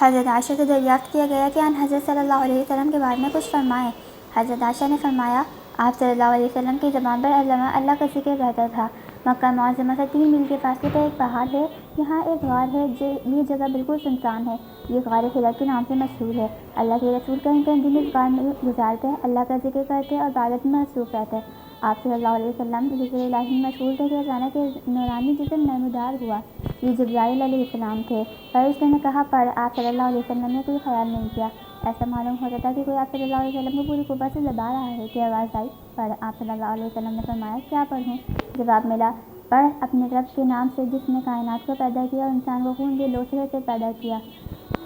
حضرت عائشہ سے دریافت کیا گیا کہ ان حضرت صلی اللہ علیہ وسلم کے بارے میں کچھ فرمائیں۔ حضرت عائشہ نے فرمایا، آپ صلی اللہ علیہ وسلم کی زبان پر اللہ کا ذکر رہتا تھا۔ مکہ معظمہ سے 3 میل کے فاصلے پر ایک پہاڑ ہے، یہاں ایک غار ہے، یہ جگہ بالکل سنسان ہے، یہ غار حرا کے نام سے مشہور ہے۔ اللہ کے رسول کہیں کہیں دن اس غار میں گزارتے، اللہ کا ذکر کرتے اور عبادت میں مصروف رہتے۔ آپ صلی اللہ علیہ وسلم ذکر الہی میں مشغول تھے کہ اچانک ایک نورانی جسم نمودار ہوا۔ یہ جبرائیل علیہ السلام تھے۔ فرشتے نے کہا پڑھ۔ آپ صلی اللہ علیہ وسلم نے کوئی خیال نہیں کیا۔ ایسا معلوم ہوتا تھا کہ کوئی آپ صلی اللہ علیہ وسلم کو پوری قوت سے دبا رہا ہے کہ آواز آئی پڑھ۔ آپ صلی اللہ علیہ وسلم نے فرمایا کیا پڑھوں؟ جواب ملا پڑھ اپنے رب کے نام سے جس نے کائنات کو پیدا کیا اور انسان کو خون کے لوتھڑے سے پیدا کیا۔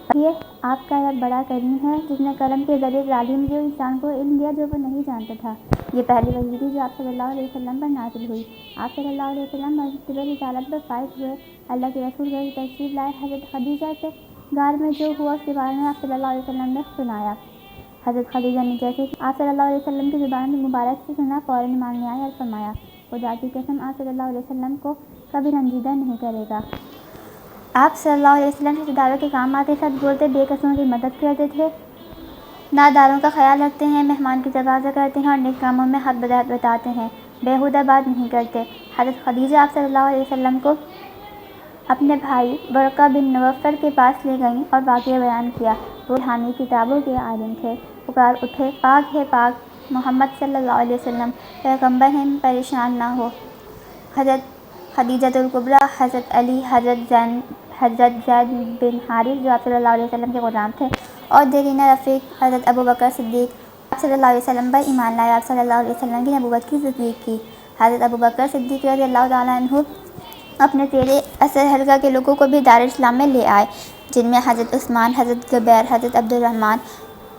پڑھیے آپ کا رب بڑا کریم ہے جس نے قلم کے ذریعے تعلیم دی اور انسان کو علم دیا جو وہ نہیں جانتا تھا۔ یہ پہلی وحی تھی جو آپ صلی اللہ علیہ وسلم پر نازل ہوئی۔ آپ صلی اللہ علیہ وسلم منصب رسالت پر فائز ہوئے۔ اللہ کے رسول گھر تشریف لائے۔ حضرت خدیجہ سے غار میں جو ہوا اس کے بارے میں آپ صلی اللہ علیہ وسلم نے سنایا۔ حضرت خدیجہ نے جیسے کہ آپ صلی اللہ علیہ وسلم کی زبان مبارک سے سنا فوراً ایمان لے آئے اور فرمایا خدا کی قسم آپ صلی اللہ علیہ وسلم کو کبھی رنجیدہ نہیں کرے گا۔ آپ صلی اللہ علیہ وسلم رشتہ داروں کے کام آتے، سچ بولتے، بے کسوں کی مدد کرتے تھے، ناداروں کا خیال رکھتے ہیں، مہمان کی تواضع کرتے ہیں اور نیک کاموں میں حق بتاتے ہیں، بیہودہ بات نہیں کرتے۔ حضرت خدیجہ آپ صلی اللہ علیہ وسلم کو اپنے بھائی ورقہ بن نوفل کے پاس لے گئیں اور واقعہ بیان کیا۔ وہ الہامی کتابوں کے عالم تھے۔ پکار اٹھے پاک ہے پاک محمد صلی اللہ علیہ وسلم پیغمبر ہیں، پریشان نہ ہو۔ حضرت خدیجۃ الکبریٰ، حضرت علی، حضرت زید بن حارث جو آپ صلی اللہ علیہ وسلم کے غلام تھے اور دیرینہ رفیق حضرت ابوبکر صدیق آپ صلی اللہ علیہ وسلم پر ایمان لائے۔ آپ صلی اللہ علیہ وسلم کی نبوت کی تصدیق کی۔ حضرت ابوبکر صدیق رضی اللہ تعالیٰ عنہ اپنے زیر اثر حلقہ کے لوگوں کو بھی دارالاسلام میں لے آئے، جن میں حضرت عثمان، حضرت زبیر، حضرت عبد الرحمن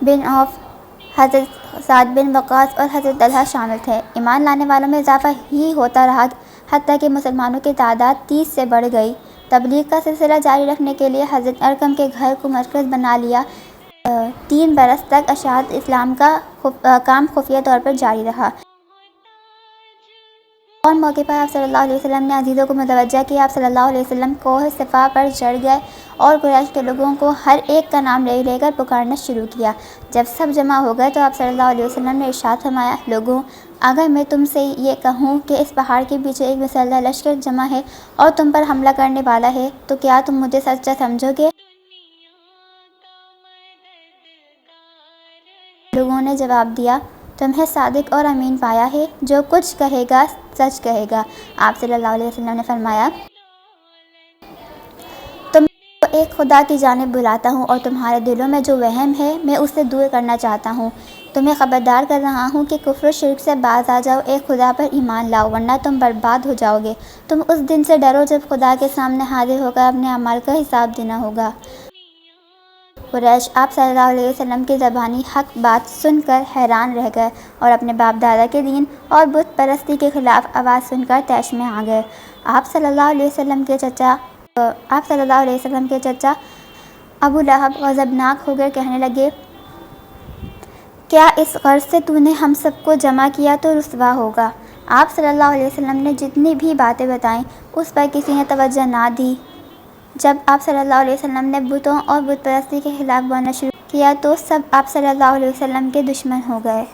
بن عوف، حضرت سعد بن وقاص اور حضرت طلحہ شامل تھے۔ ایمان لانے والوں میں اضافہ ہی ہوتا رہا حتیٰ کہ مسلمانوں کی تعداد 30 سے بڑھ گئی۔ تبلیغ کا سلسلہ جاری رکھنے کے لیے حضرت ارقم کے گھر کو مرکز بنا لیا۔ 3 برس تک اشاعت اسلام کا کام خفیہ طور پر جاری رہا۔ اور موقع پر آپ صلی اللہ علیہ وسلم نے عزیزوں کو متوجہ کیا۔ آپ صلی اللہ علیہ وسلم کوہ صفا پر چڑھ گئے اور قریش کے لوگوں کو ہر ایک کا نام لے لے کر پکارنا شروع کیا۔ جب سب جمع ہو گئے تو آپ صلی اللہ علیہ وسلم نے ارشاد فرمایا لوگوں اگر میں تم سے یہ کہوں کہ اس پہاڑ کے پیچھے ایک مسلح لشکر جمع ہے اور تم پر حملہ کرنے والا ہے تو کیا تم مجھے سچا سمجھو گے؟ لوگوں نے جواب دیا تمہیں صادق اور امین پایا ہے، جو کچھ کہے گا سچ کہے گا۔ آپ صلی اللہ علیہ وسلم نے فرمایا تم کو ایک خدا کی جانب بلاتا ہوں اور تمہارے دلوں میں جو وہم ہے میں اسے دور کرنا چاہتا ہوں۔ تمہیں خبردار کر رہا ہوں کہ کفر و شرک سے باز آ جاؤ، ایک خدا پر ایمان لاؤ ورنہ تم برباد ہو جاؤ گے۔ تم اس دن سے ڈرو جب خدا کے سامنے حاضر ہو کر اپنے اعمال کا حساب دینا ہوگا۔ قریش آپ صلی اللہ علیہ وسلم کی زبانی حق بات سن کر حیران رہ گئے اور اپنے باپ دادا کے دین اور بت پرستی کے خلاف آواز سن کر طیش میں آ گئے۔ آپ صلی اللہ علیہ وسلم کے چچا ابو لہب غضبناک ہو کر کہنے لگے کیا اس غرض سے تو نے ہم سب کو جمع کیا تو رسوا ہوگا۔ آپ صلی اللہ علیہ وسلم نے جتنی بھی باتیں بتائیں اس پر کسی نے توجہ نہ دی۔ جب آپ صلی اللہ علیہ وسلم نے بتوں اور بت پرستی کے خلاف بولنا شروع کیا تو سب آپ صلی اللہ علیہ وسلم کے دشمن ہو گئے۔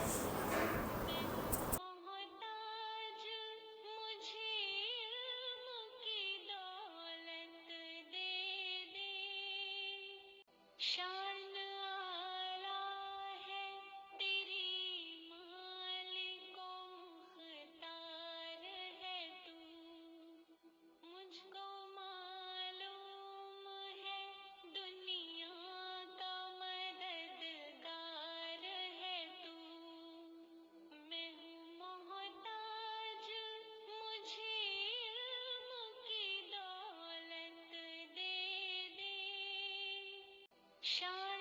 شان